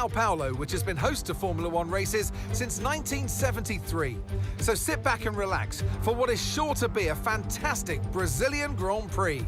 Sao Paulo, which has been host to Formula One races since 1973. So sit back and relax for what is sure to be a fantastic Brazilian Grand Prix.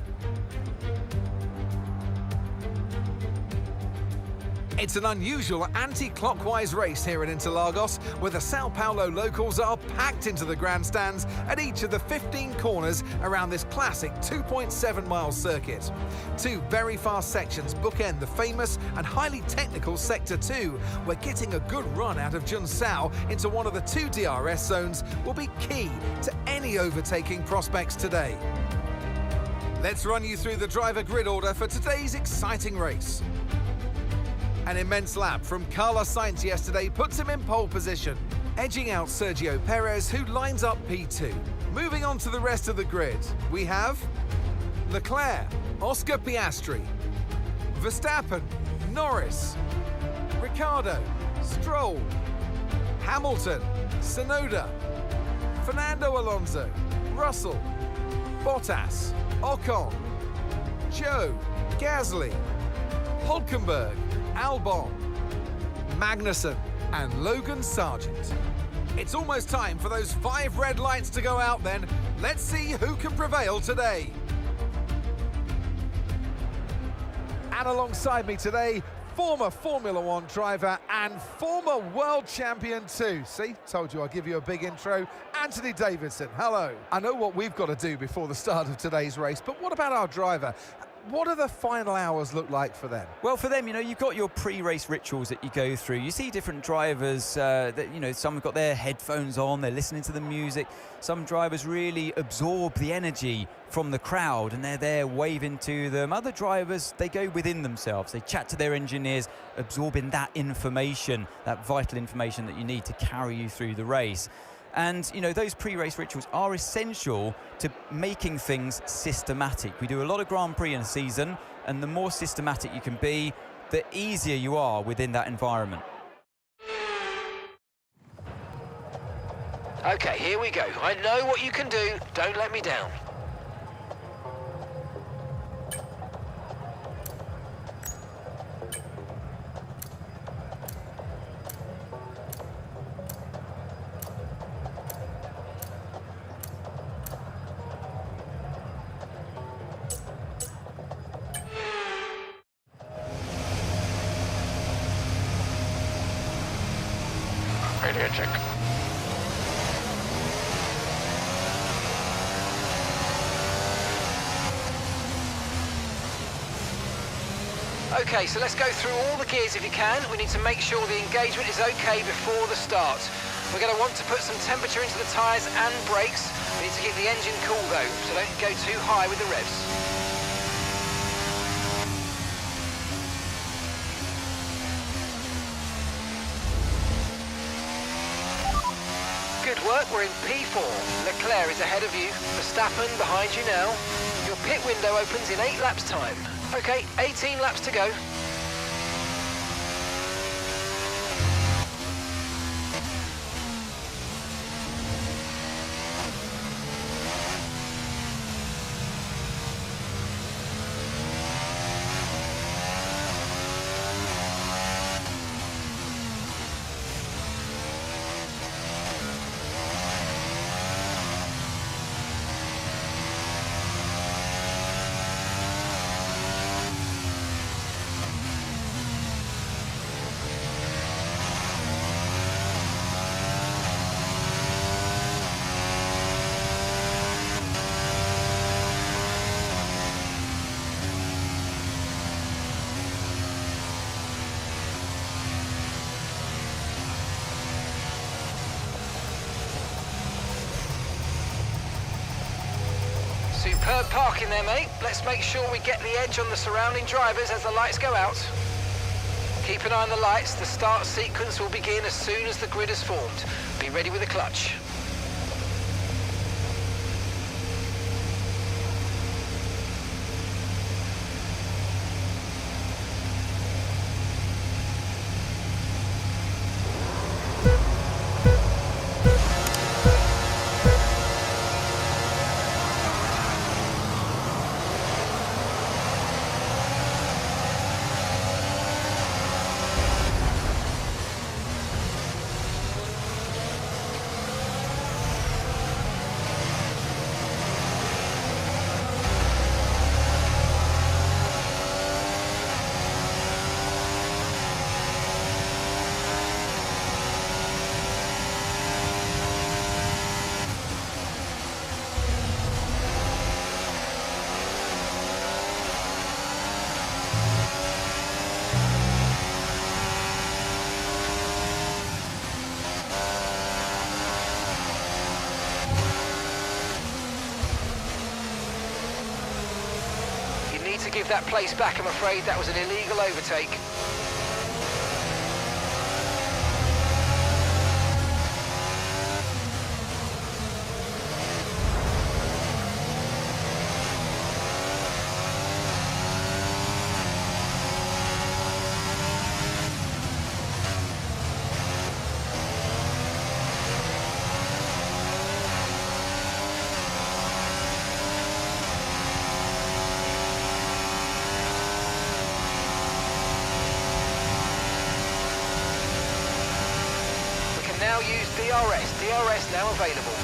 It's an unusual anti-clockwise race here in Interlagos, where the Sao Paulo locals are packed into the grandstands at each of the 15 corners around this classic 2.7-mile circuit. Two very fast sections bookend the famous and highly technical Sector 2, where getting a good run out of Junsao into one of the two DRS zones will be key to any overtaking prospects today. Let's run you through the driver grid order for today's exciting race. An immense lap from Carlos Sainz yesterday puts him in pole position, edging out Sergio Perez, who lines up P2. Moving on to the rest of the grid, we have Leclerc, Oscar Piastri, Verstappen, Norris, Ricciardo, Stroll, Hamilton, Tsunoda, Fernando Alonso, Russell, Bottas, Ocon, Joe, Gasly, Hulkenberg, Albon, Magnussen and Logan Sargent. It's almost time for those 5 red lights to go out then. Let's see who can prevail today. And alongside me today, former Formula One driver and former world champion too. See, told you I'd give you a big intro. Anthony Davidson, hello. I know what we've got to do before the start of today's race, but what about our driver? What do the final hours look like for them? Well, for them, you know, you've got your pre-race rituals that you go through. You see different drivers that, you know, some have got their headphones on, they're listening to the music. Some drivers really absorb the energy from the crowd and they're there waving to them. Other drivers, they go within themselves. They chat to their engineers, absorbing that information, that vital information that you need to carry you through the race. And, you know, those pre-race rituals are essential to making things systematic. We do a lot of Grand Prix in a season, and the more systematic you can be, the easier you are within that environment. Okay, here we go. I know what you can do. Don't let me down. Radio check. Okay, so let's go through all the gears if you can. We need to make sure the engagement is okay before the start. We're going to want to put some temperature into the tyres and brakes. We need to keep the engine cool though, so don't go too high with the revs. Good work, we're in P4. Leclerc is ahead of you. Verstappen behind you now. Your pit window opens in 8 laps time. Okay, 18 laps to go. Superb parking there, mate. Let's make sure we get the edge on the surrounding drivers as the lights go out. Keep an eye on the lights. The start sequence will begin as soon as the grid is formed. Be ready with the clutch. to give that place back, I'm afraid. That was an illegal overtake. Now use DRS now available.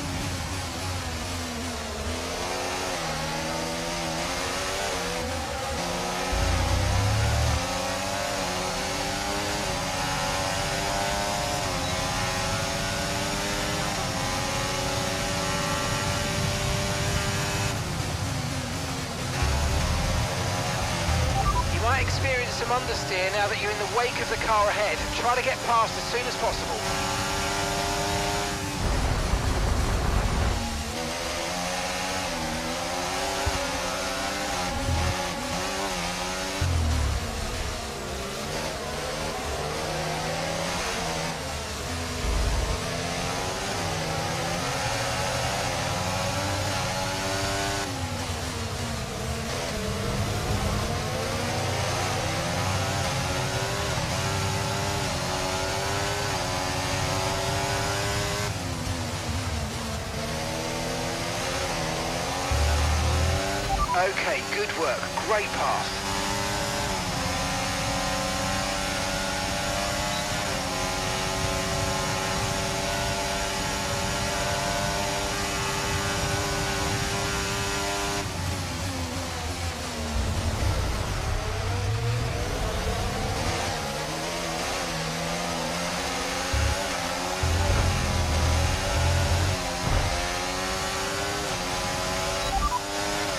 You might experience some understeer now that you're in the wake of the car ahead. Try to get past as soon as possible. Okay, good work. Great pass.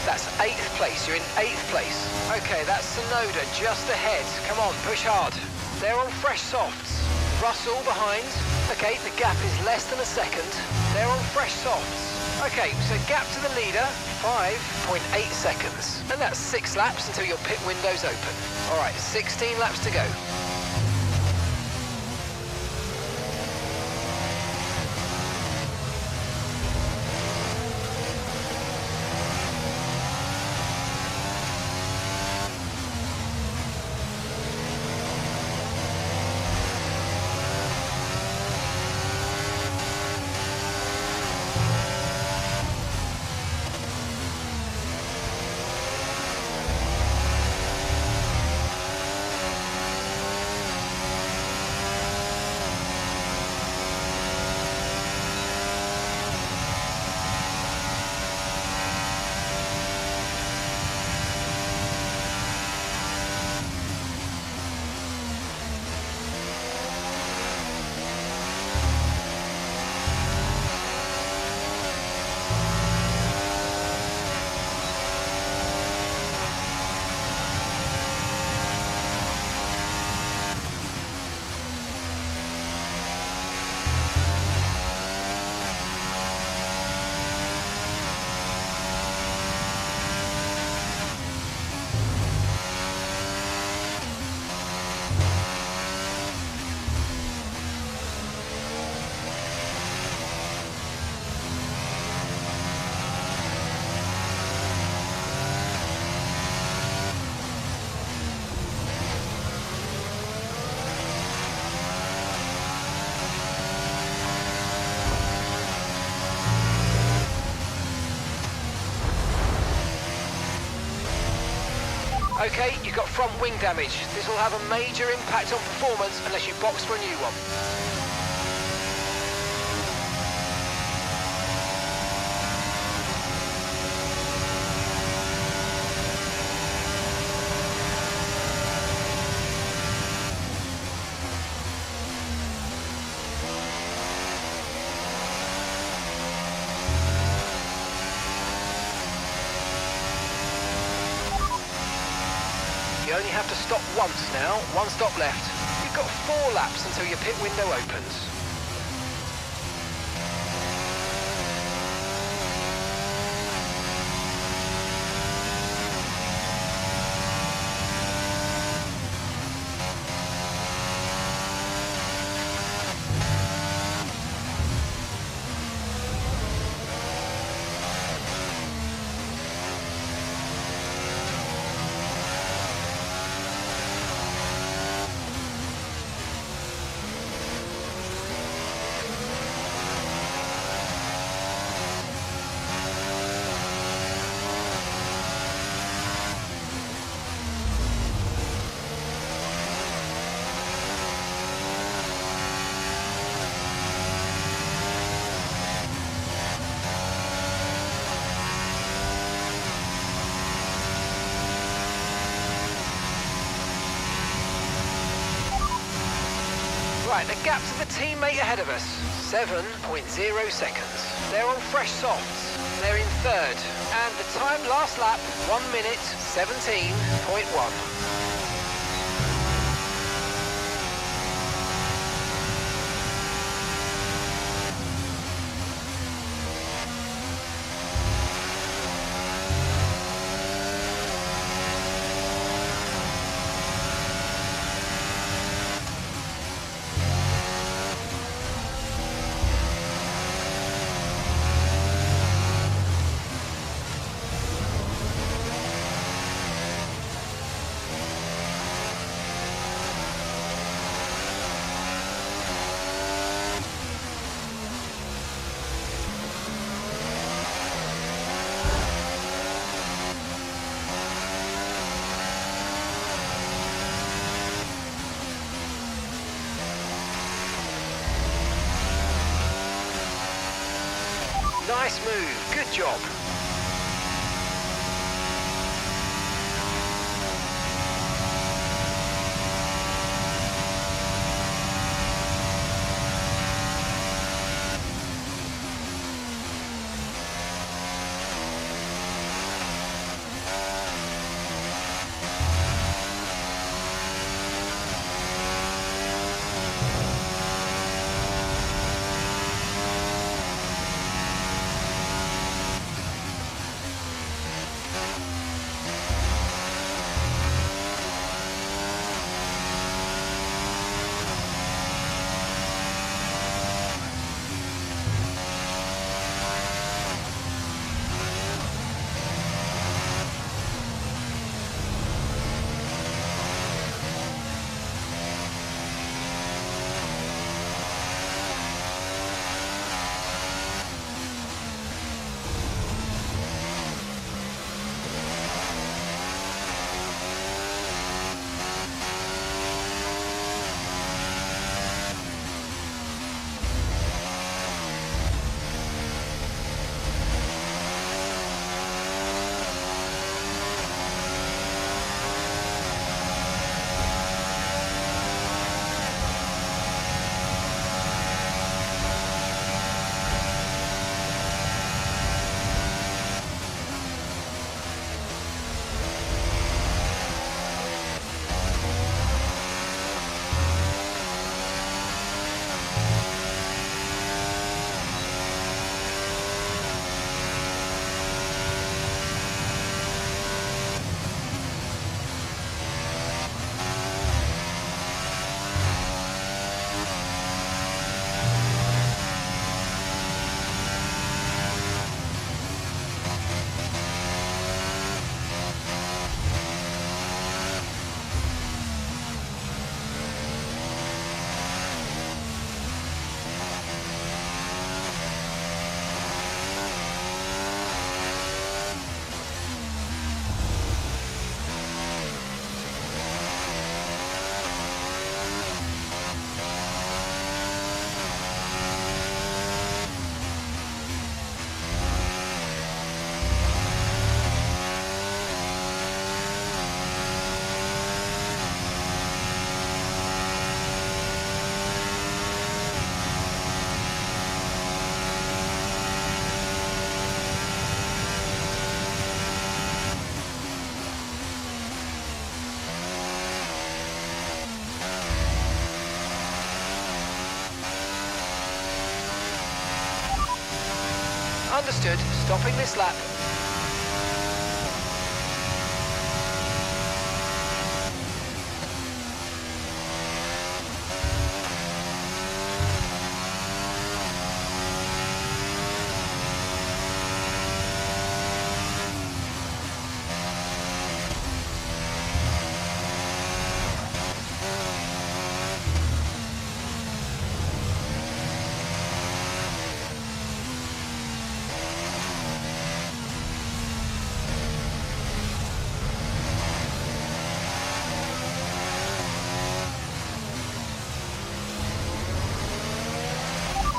That's 8th place, you're in 8th place. Okay, that's Sonoda just ahead. Come on, push hard. They're on fresh softs. Russell behind. Okay, the gap is less than a second. They're on fresh softs. Okay, so gap to the leader, 5.8 seconds. And that's 6 laps until your pit window's open. All right, 16 laps to go. Okay, you've got front wing damage. This will have a major impact on performance unless you box for a new one. You only have to stop once now, one stop left. You've got 4 laps until your pit window opens. Right, the gap to the teammate ahead of us, 7.0 seconds. They're on fresh softs. They're in third. And the time last lap, 1 minute, 17.1. Nice move, good job. Understood. Stopping this lap.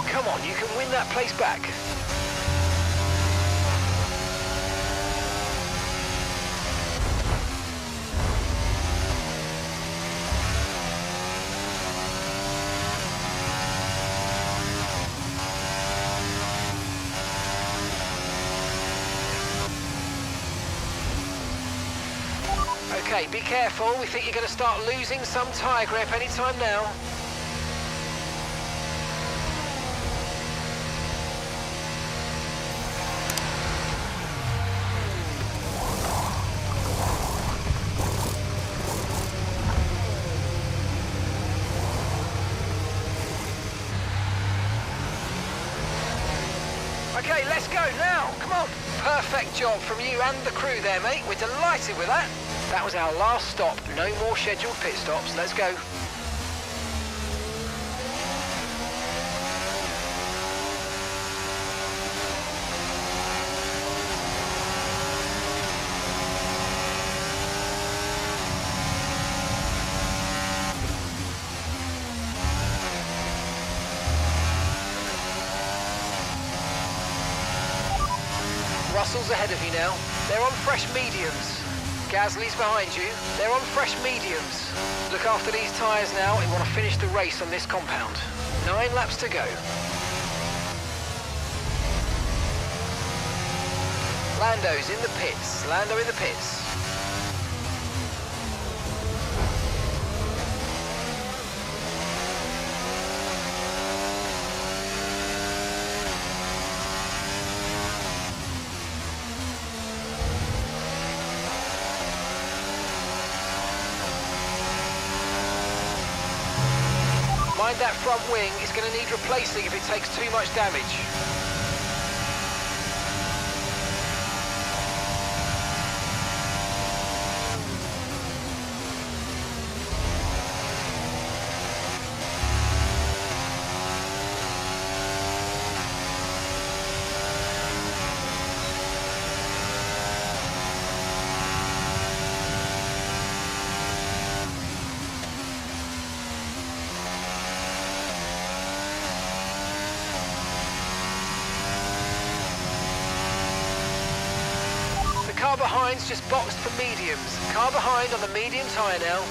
Come on, you can win that place back. Okay, be careful. We think you're going to start losing some tyre grip any time now. Okay, let's go now. Come on. Perfect job from you and the crew there, mate. We're delighted with that. That was our last stop. No more scheduled pit stops. Let's go. Russell's ahead of you now. They're on fresh mediums. Gasly's behind you. They're on fresh mediums. Look after these tyres now. We want to finish the race on this compound. 9 laps to go. Lando's in the pits. Lando in the pits. Mind that front wing, it's going to need replacing if it takes too much damage. Car behind's just boxed for mediums. Car behind on the medium tyre now.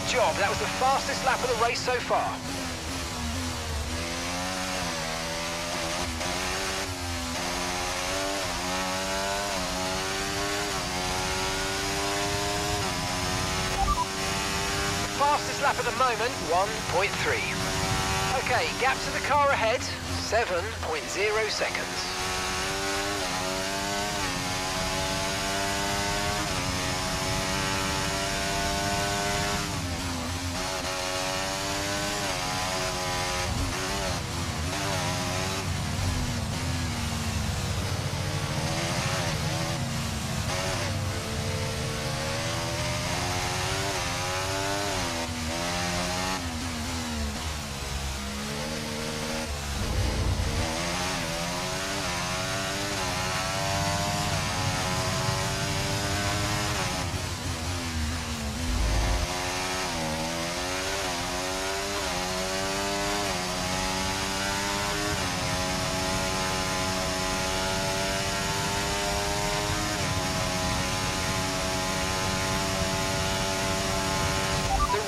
Job. That was the fastest lap of the race so far. Fastest lap at the moment, 1.3. Okay, gap to the car ahead, 7.0 seconds.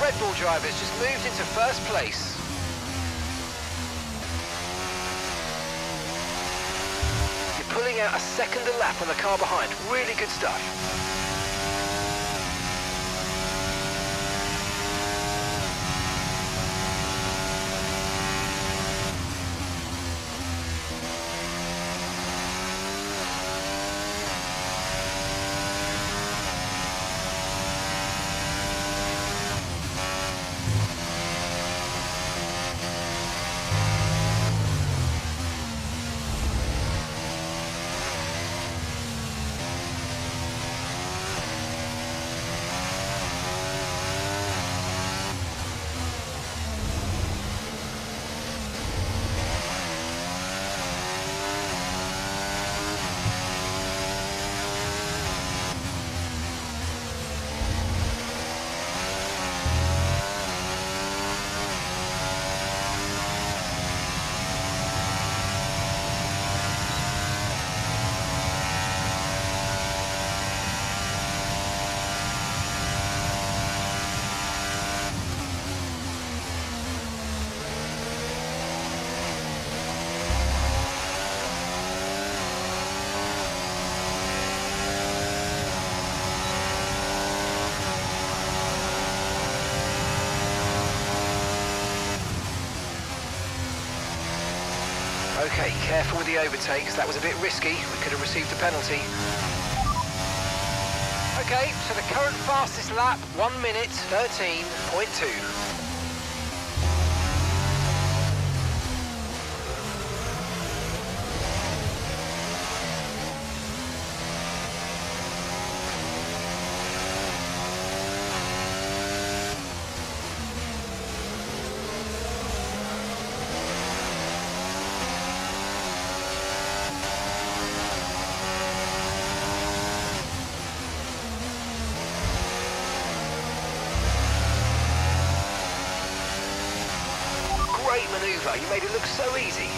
Red Bull drivers just moved into first place. You're pulling out a second a lap on the car behind. Really good stuff. Okay, careful with the overtakes. That was a bit risky. We could have received a penalty. Okay, so the current fastest lap, 1 minute 13.2. Great manoeuvre, you made it look so easy.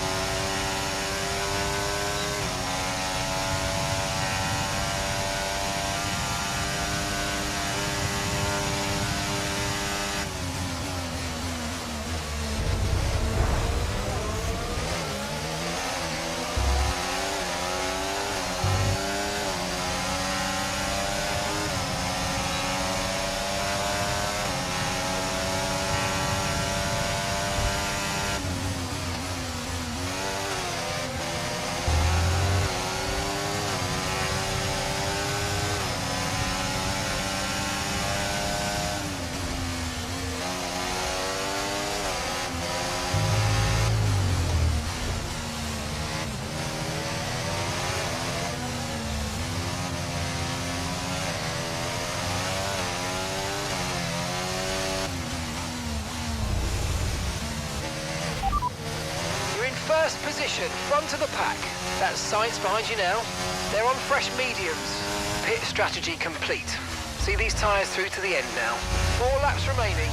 First position, front of the pack. That's Science behind you now. They're on fresh mediums. Pit strategy complete. See these tyres through to the end now. 4 laps remaining.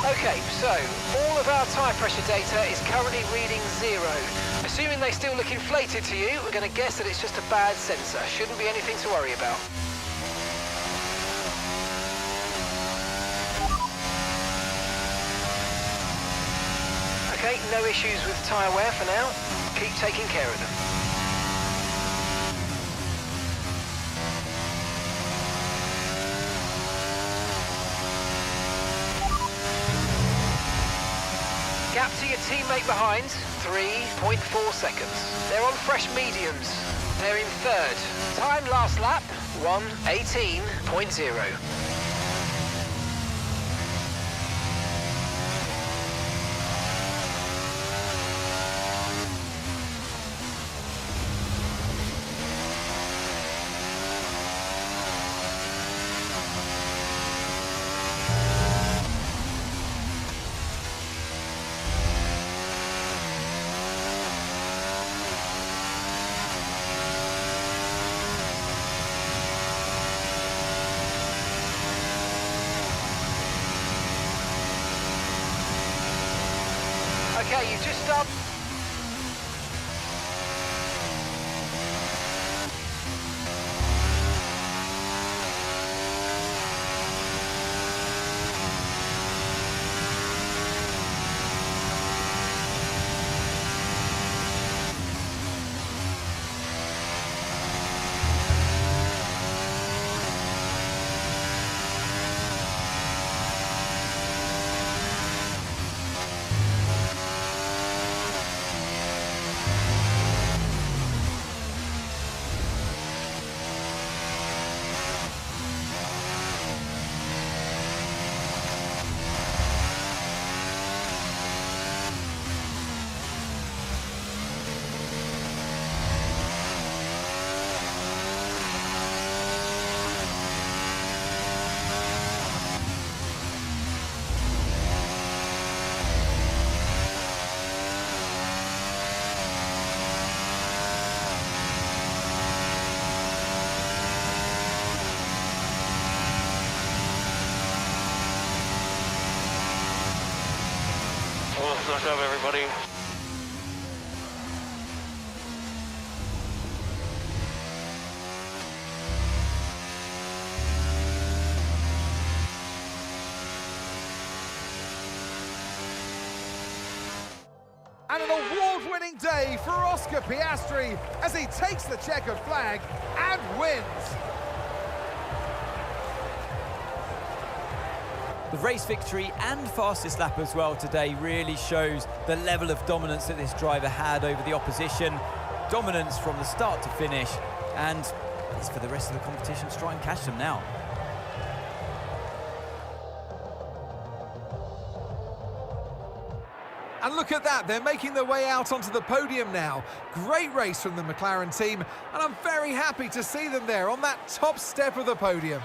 Okay, so all of our tyre pressure data is currently reading 0. Assuming they still look inflated to you, we're going to guess that it's just a bad sensor. Shouldn't be anything to worry about. Okay, no issues with tyre wear for now. Keep taking care of them. Gap to your teammate behind, 3.4 seconds. They're on fresh mediums. They're in third. Time last lap, 1:18.0. Okay, you've just stopped. Nice job, everybody. And an award-winning day for Oscar Piastri as he takes the checkered flag and wins. The race victory and fastest lap as well today really shows the level of dominance that this driver had over the opposition. Dominance from the start to finish, and it's for the rest of the competition to try and catch them now. And look at that, they're making their way out onto the podium now. Great race from the McLaren team, and I'm very happy to see them there on that top step of the podium.